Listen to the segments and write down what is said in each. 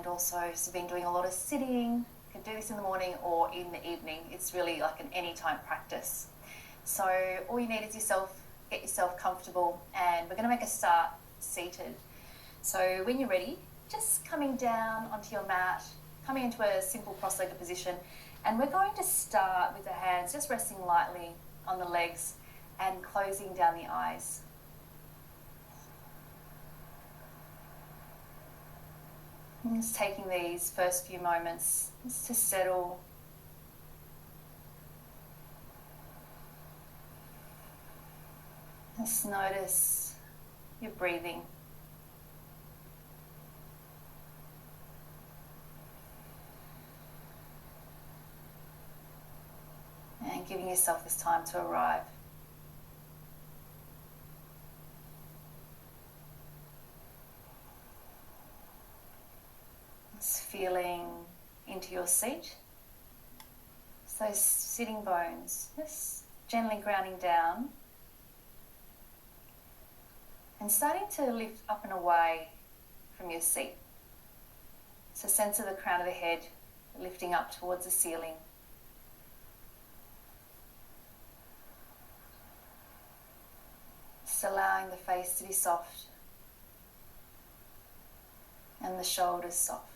and also if you've been doing a lot of sitting, you can do this in the morning or in the evening. It's really like an anytime practice. So all you need is get yourself comfortable, and we're going to make a start seated. So when you're ready, just coming down onto your mat, coming into a simple cross-legged position, and we're going to start with the hands just resting lightly on the legs and closing down the eyes. And just taking these first few moments just to settle. Just notice your breathing. And giving yourself this time to arrive. Just feeling into your seat. So those sitting bones, just gently grounding down. And starting to lift up and away from your seat. So sense of the crown of the head lifting up towards the ceiling. Just allowing the face to be soft and the shoulders soft.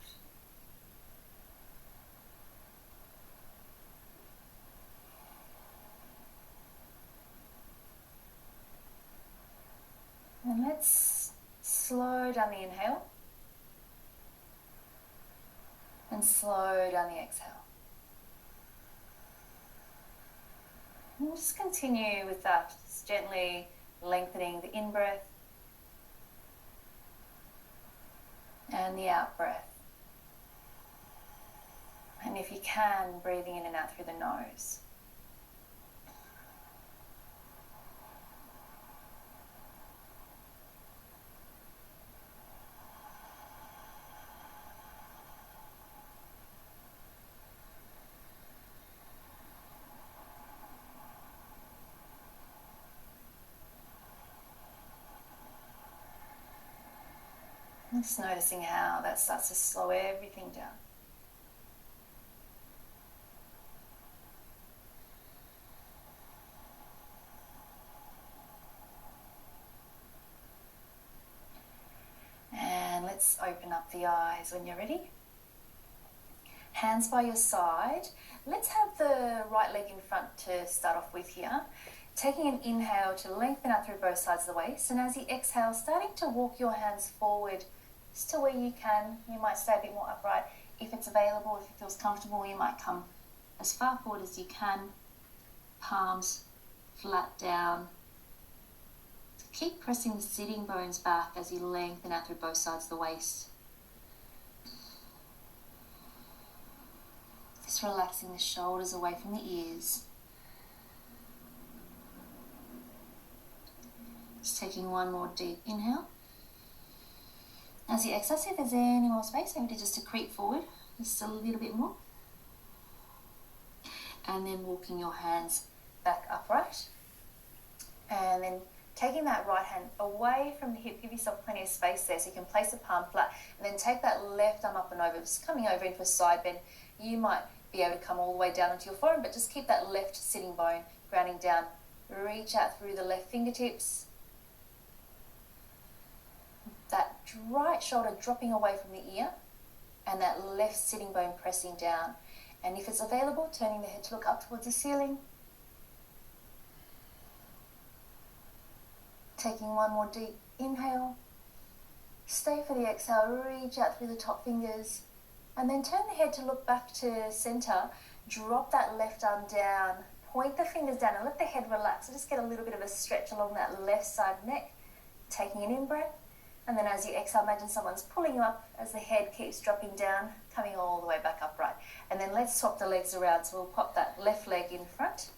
And let's slow down the inhale and slow down the exhale. And we'll just continue with that, just gently lengthening the in-breath and the out-breath. And if you can, breathing in and out through the nose. Just noticing how that starts to slow everything down. And let's open up the eyes when you're ready. Hands by your side. Let's have the right leg in front to start off with here. Taking an inhale to lengthen out through both sides of the waist, and as you exhale, starting to walk your hands forward just to where you can. You might stay a bit more upright. If it's available, if it feels comfortable, you might come as far forward as you can. Palms flat down. Keep pressing the sitting bones back as you lengthen out through both sides of the waist. Just relaxing the shoulders away from the ears. Just taking one more deep inhale. As you exhale, see if there's any more space, maybe just to creep forward just a little bit more. And then walking your hands back upright. And then taking that right hand away from the hip, give yourself plenty of space there so you can place the palm flat. And then take that left arm up and over, just coming over into a side bend. You might be able to come all the way down onto your forearm, but just keep that left sitting bone grounding down. Reach out through the left fingertips. That right shoulder dropping away from the ear, and that left sitting bone pressing down. And if it's available, turning the head to look up towards the ceiling. Taking one more deep inhale. Stay for the exhale, reach out through the top fingers, and then turn the head to look back to center. Drop that left arm down, point the fingers down and let the head relax. So just get a little bit of a stretch along that left side neck. Taking an in-breath. And then as you exhale, imagine someone's pulling you up as the head keeps dropping down, coming all the way back upright. And then let's swap the legs around. So we'll pop that left leg in front.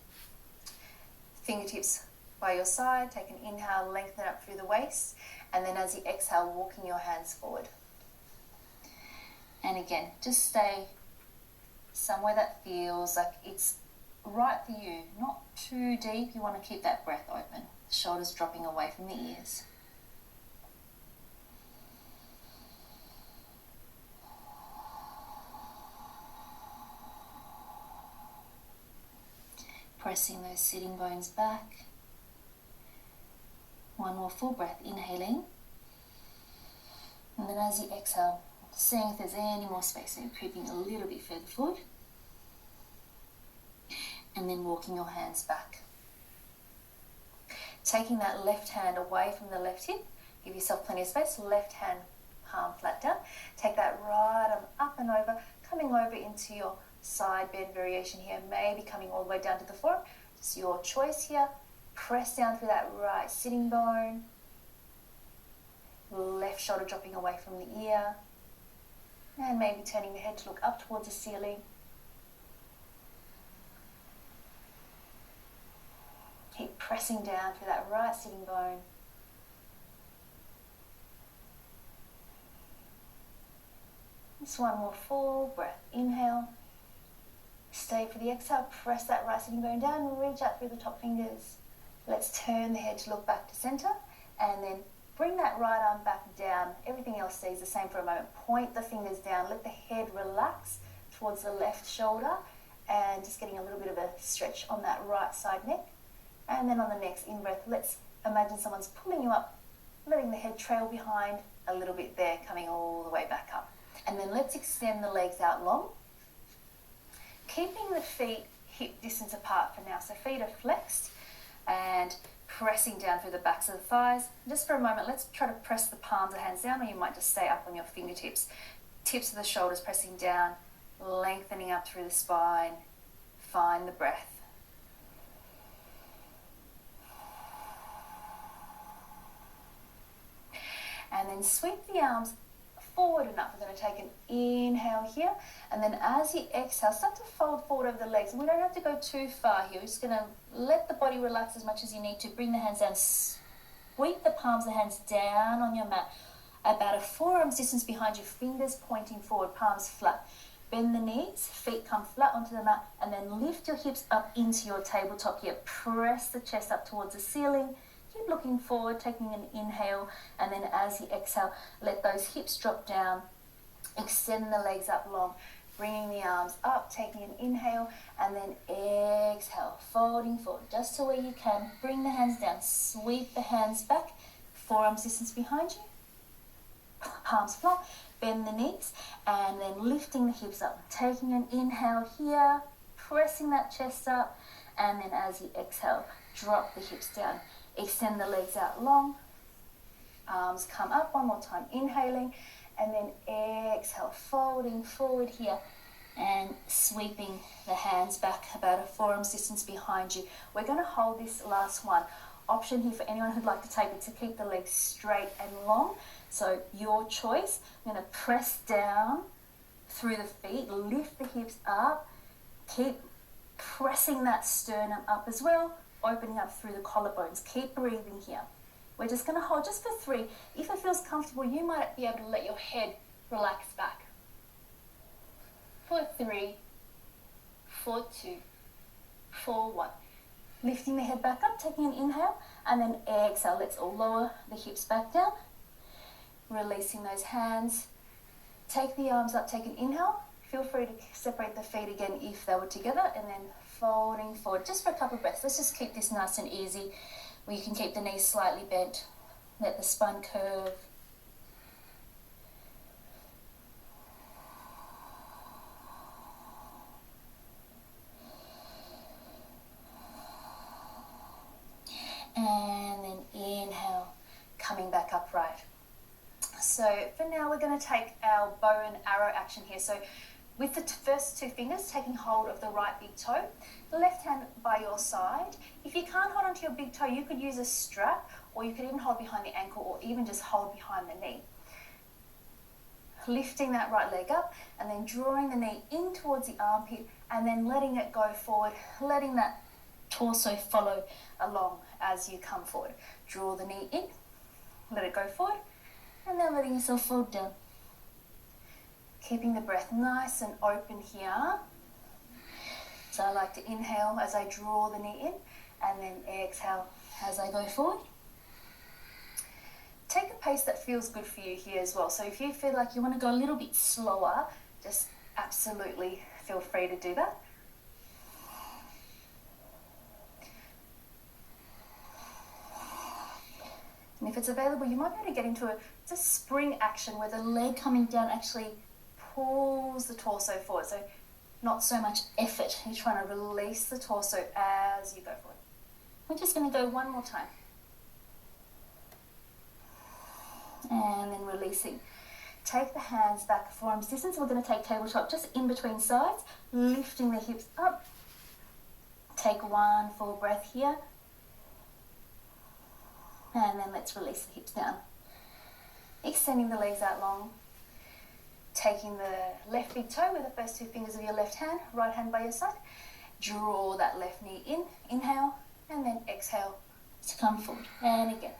Fingertips by your side. Take an inhale, lengthen up through the waist. And then as you exhale, walking your hands forward. And again, just stay somewhere that feels like it's right for you. Not too deep. You want to keep that breath open. Shoulders dropping away from the ears. pressing those sitting bones back. One more full breath, inhaling. And then as you exhale, seeing if there's any more space, so creeping a little bit further forward. And then walking your hands back. Taking that left hand away from the left hip, give yourself plenty of space, left hand palm flat down. Take that right arm up and over, coming over into your side bend variation here, maybe coming all the way down to the forearm. It's your choice here. Press down through that right sitting bone. Left shoulder dropping away from the ear. And maybe turning the head to look up towards the ceiling. Keep pressing down through that right sitting bone. Just one more full breath. Inhale. Stay for the exhale. Press that right sitting bone down. Reach out through the top fingers. Let's turn the head to look back to center. And then bring that right arm back down. Everything else stays the same for a moment. Point the fingers down. Let the head relax towards the left shoulder. And just getting a little bit of a stretch on that right side neck. And then on the next in-breath, let's imagine someone's pulling you up, letting the head trail behind a little bit there, coming all the way back up. And then let's extend the legs out long, keeping the feet hip distance apart for now. So feet are flexed and pressing down through the backs of the thighs. Just for a moment, let's try to press the palms of the hands down, or you might just stay up on your fingertips. Tips of the shoulders pressing down, lengthening up through the spine. Find the breath. And then sweep the arms forward and up. We're going to take an inhale here. And then as you exhale, start to fold forward over the legs. And we don't have to go too far here. We're just going to let the body relax as much as you need to. Bring the hands down. Sweep the palms of the hands down on your mat. About a forearm's distance behind you. Fingers pointing forward, palms flat. Bend the knees, feet come flat onto the mat. And then lift your hips up into your tabletop here. Press the chest up towards the ceiling. Keep looking forward, taking an inhale, and then as you exhale, let those hips drop down. Extend the legs up long, bringing the arms up, taking an inhale, and then exhale, folding forward, just to where you can. Bring the hands down, sweep the hands back, forearms distance behind you, palms flat, bend the knees, and then lifting the hips up, taking an inhale here, pressing that chest up, and then as you exhale, drop the hips down. Extend the legs out long, arms come up one more time, inhaling, and then exhale, folding forward here and sweeping the hands back about a forearm's distance behind you. We're going to hold this last one. Option here for anyone who'd like to take it to keep the legs straight and long. So your choice. I'm going to press down through the feet, lift the hips up, keep pressing that sternum up as well. Opening up through the collarbones. Keep breathing here. We're just going to hold just for 3. If it feels comfortable, you might be able to let your head relax back. For 3, for 2, for 1. Lifting the head back up, taking an inhale, and then exhale. Let's all lower the hips back down. Releasing those hands. Take the arms up, take an inhale. Feel free to separate the feet again if they were together, and then folding forward just for a couple of breaths. Let's just keep this nice and easy, where you can keep the knees slightly bent, let the spine curve. And then inhale, coming back upright. So for now, we're going to take our bow and arrow action here. So with the first 2 fingers, taking hold of the right big toe, the left hand by your side. If you can't hold onto your big toe, you could use a strap, or you could even hold behind the ankle, or even just hold behind the knee. Lifting that right leg up, and then drawing the knee in towards the armpit, and then letting it go forward, letting that torso follow along as you come forward. Draw the knee in, let it go forward, and then letting yourself fold down. Keeping the breath nice and open here. So I like to inhale as I draw the knee in, and then exhale as I go forward. Take a pace that feels good for you here as well. So if you feel like you want to go a little bit slower, just absolutely feel free to do that. And if it's available, you might be able to get into a spring action where the leg coming down actually pulls the torso forward. So not so much effort. You're trying to release the torso as you go forward. We're just going to go one more time. And then releasing. Take the hands back forearms distance. We're going to take tabletop just in between sides, lifting the hips up. Take one full breath here. And then let's release the hips down. Extending the legs out long. Taking the left big toe with the first two fingers of your left hand, right hand by your side. Draw that left knee in. Inhale. And then exhale to come forward. And again.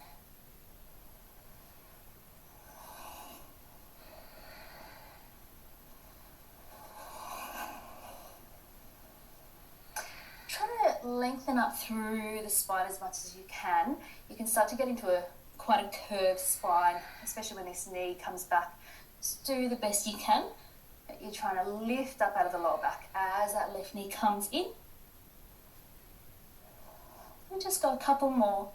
Lengthen up through the spine as much as you can. You can start to get into quite a curved spine, especially when this knee comes back. Just do the best you can. You're trying to lift up out of the lower back as that left knee comes in. And just go a couple more.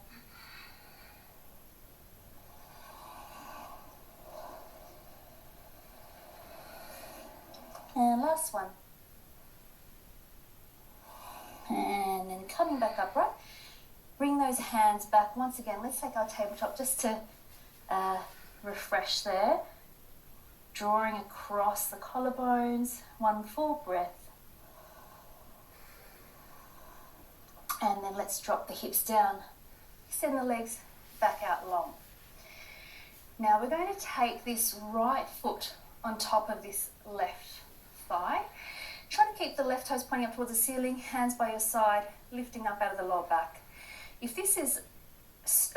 And last one. And then coming back upright, bring those hands back. Once again, let's take our tabletop just to refresh there. Drawing across the collarbones, one full breath. And then let's drop the hips down. Extend the legs back out long. Now we're going to take this right foot on top of this left thigh. Try to keep the left toes pointing up towards the ceiling, hands by your side, lifting up out of the lower back. If this is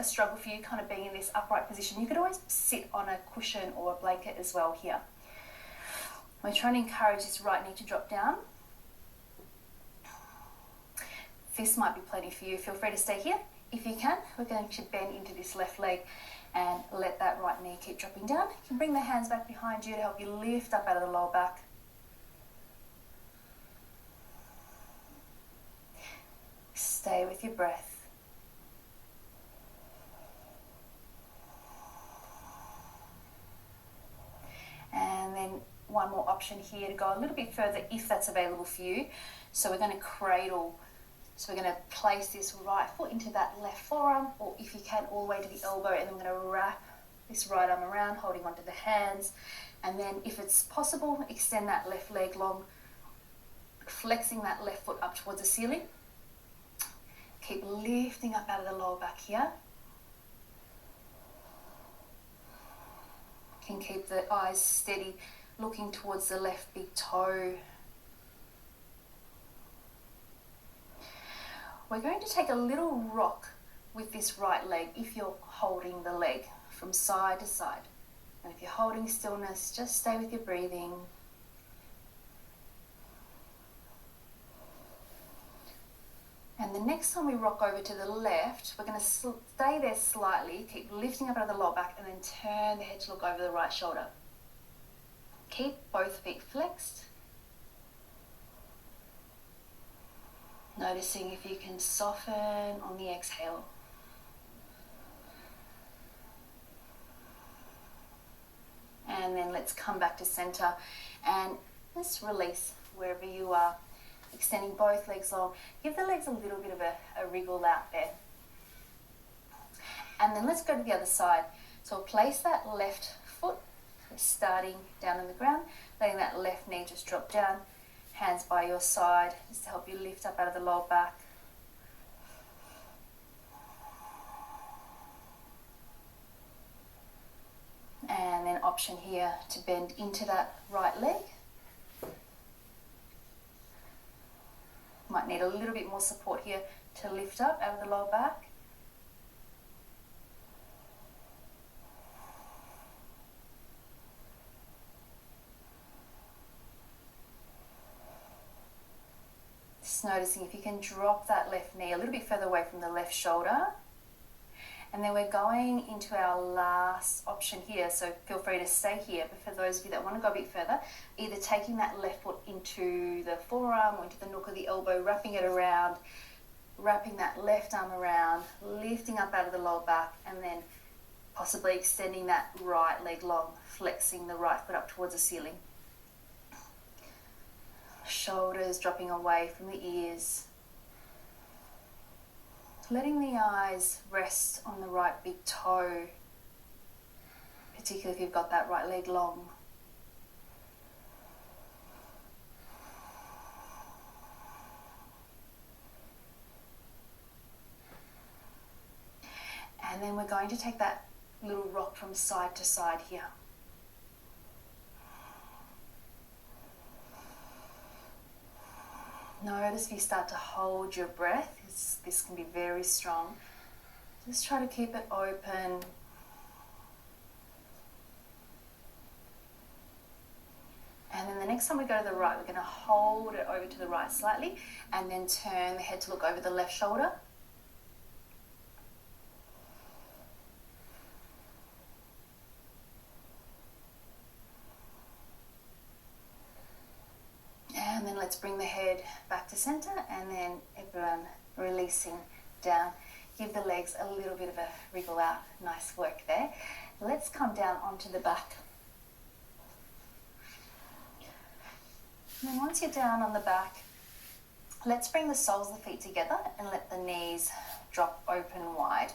a struggle for you, kind of being in this upright position, you could always sit on a cushion or a blanket as well here. We're trying to encourage this right knee to drop down. This might be plenty for you. Feel free to stay here. If you can, we're going to bend into this left leg and let that right knee keep dropping down. You can bring the hands back behind you to help you lift up out of the lower back. Stay with your breath. And then one more option here to go a little bit further if that's available for you. So we're going to cradle. So we're going to place this right foot into that left forearm, or if you can, all the way to the elbow, and then we're going to wrap this right arm around, holding onto the hands. And then if it's possible, extend that left leg long, flexing that left foot up towards the ceiling. Keep lifting up out of the lower back here. You can keep the eyes steady, looking towards the left big toe. We're going to take a little rock with this right leg if you're holding the leg from side to side. And if you're holding stillness, just stay with your breathing. And the next time we rock over to the left, we're going to stay there slightly, keep lifting up out of the lower back, and then turn the head to look over the right shoulder. Keep both feet flexed. Noticing if you can soften on the exhale. And then let's come back to center and let's release wherever you are. Extending both legs long. Give the legs a little bit of a wriggle out there. And then let's go to the other side. So place that left foot, starting down on the ground, letting that left knee just drop down. Hands by your side, just to help you lift up out of the lower back. And then option here to bend into that right leg. Might need a little bit more support here to lift up out of the lower back. Just noticing if you can drop that left knee a little bit further away from the left shoulder. And then we're going into our last option here, so feel free to stay here. But for those of you that want to go a bit further, either taking that left foot into the forearm or into the nook of the elbow, wrapping it around, wrapping that left arm around, lifting up out of the lower back, and then Possibly extending that right leg long, flexing the right foot up towards the ceiling. Shoulders dropping away from the ears. Letting the eyes rest on the right big toe, particularly if you've got that right leg long. And then we're going to take that little rock from side to side here. Notice if you start to hold your breath. This can be very strong. Just try to keep it open. And then the next time we go to the right, we're going to hold it over to the right slightly and then turn the head to look over the left shoulder. And then let's bring the head back to center, and then everyone releasing down. Give the legs a little bit of a wriggle out. Nice work there. Let's come down onto the back. And then once you're down on the back, let's bring the soles of the feet together and let the knees drop open wide.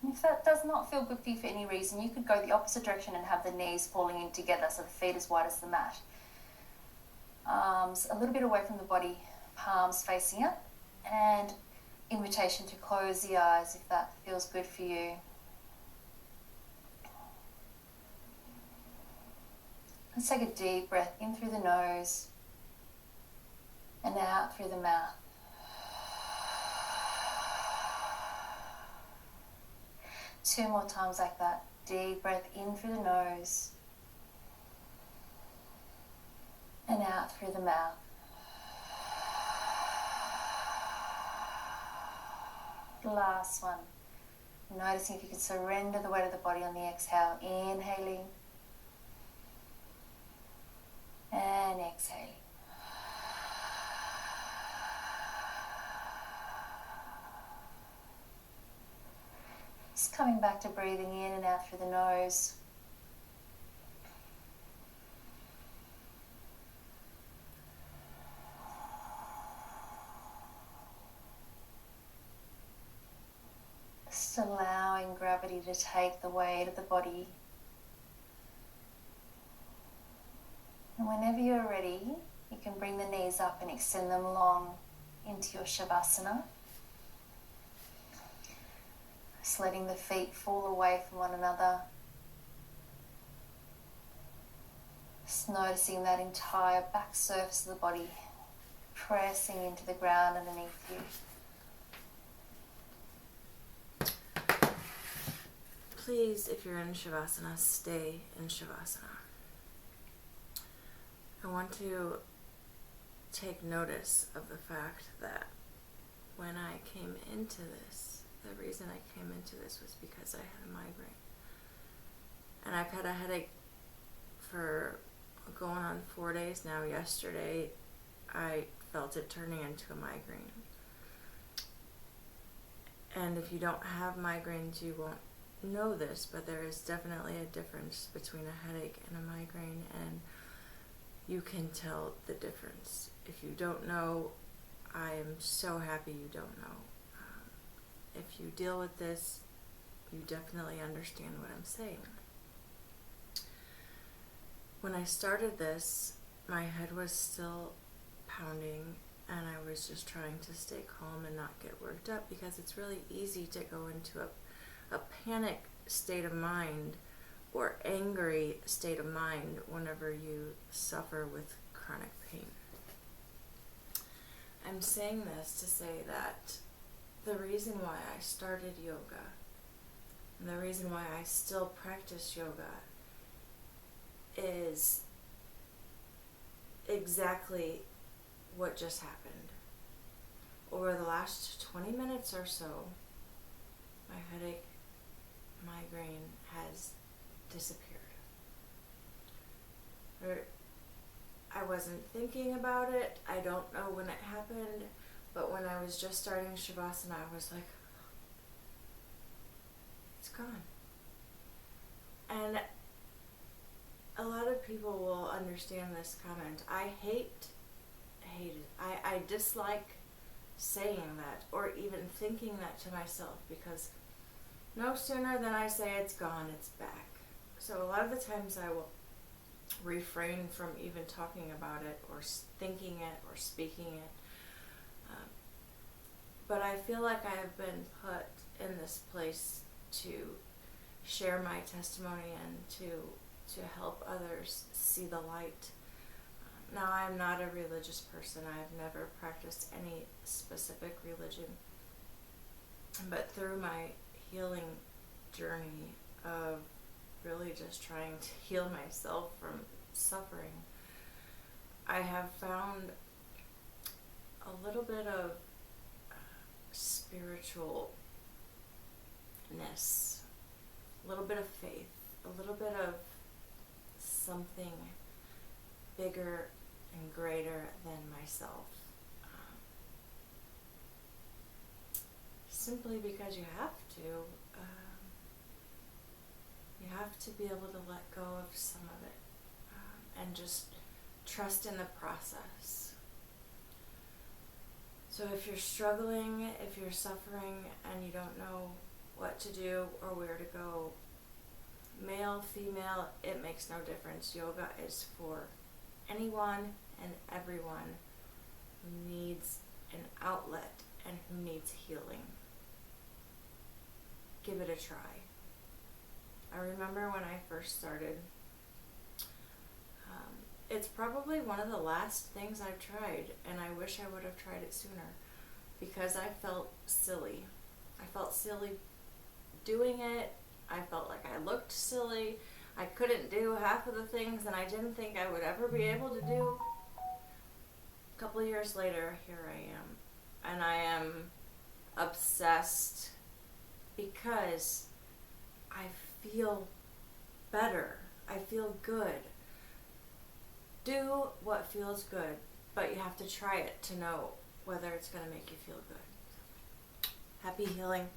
And if that does not feel good for you for any reason, you could go the opposite direction and have the knees falling in together so the feet as wide as the mat. Arms a little bit away from the body, palms facing up, and invitation to close the eyes if that feels good for you. Let's take a deep breath in through the nose and out through the mouth. Two more times like that. Deep breath in through the nose and out through the mouth. Last one. Noticing if you can surrender the weight of the body on the exhale. Inhaling and exhaling. Just coming back to breathing in and out through the nose. Just allowing gravity to take the weight of the body. And whenever you're ready, you can bring the knees up and extend them long into your Shavasana. Just letting the feet fall away from one another. Just noticing that entire back surface of the body pressing into the ground underneath you. Please, if you're in Shavasana, stay in Shavasana. I want to take notice of the fact that when I came into this, the reason I came into this was because I had a migraine. And I've had a headache for going on 4 days now. Yesterday, I felt it turning into a migraine. And if you don't have migraines, you won't know this, but there is definitely a difference between a headache and a migraine, and you can tell the difference. If you don't know, I am so happy you don't know. If you deal with this, you definitely understand what I'm saying. When I started this, my head was still pounding, and I was just trying to stay calm and not get worked up, because it's really easy to go into a panic state of mind or angry state of mind whenever you suffer with chronic pain. I'm saying this to say that the reason why I started yoga and the reason why I still practice yoga is exactly what just happened. Over the last 20 minutes or so, my headache, migraine has disappeared. I wasn't thinking about it. I don't know when it happened, but when I was just starting Shavasana, I was like, it's gone. And a lot of people will understand this comment. I hate it. I dislike saying that or even thinking that to myself, because no sooner than I say it's gone, it's back. So a lot of the times I will refrain from even talking about it or thinking it or speaking it. But I feel like I have been put in this place to share my testimony and to help others see the light. Now, I'm not a religious person. I've never practiced any specific religion. But through my healing journey of really just trying to heal myself from suffering, I have found a little bit of spiritualness, a little bit of faith, a little bit of something bigger and greater than myself. Simply because you have to. You have to be able to let go of some of it and just trust in the process. So if you're struggling, if you're suffering and you don't know what to do or where to go, male, female, it makes no difference. Yoga is for anyone and everyone who needs an outlet and who needs healing. Give it a try. I remember when I first started, it's probably one of the last things I've tried, and I wish I would have tried it sooner, because I felt silly. I felt silly doing it. I felt like I looked silly. I couldn't do half of the things that I didn't think I would ever be able to do. A couple of years later, here I am, and I am obsessed because I feel better. I feel good. Do what feels good, but you have to try it to know whether it's going to make you feel good. Happy healing.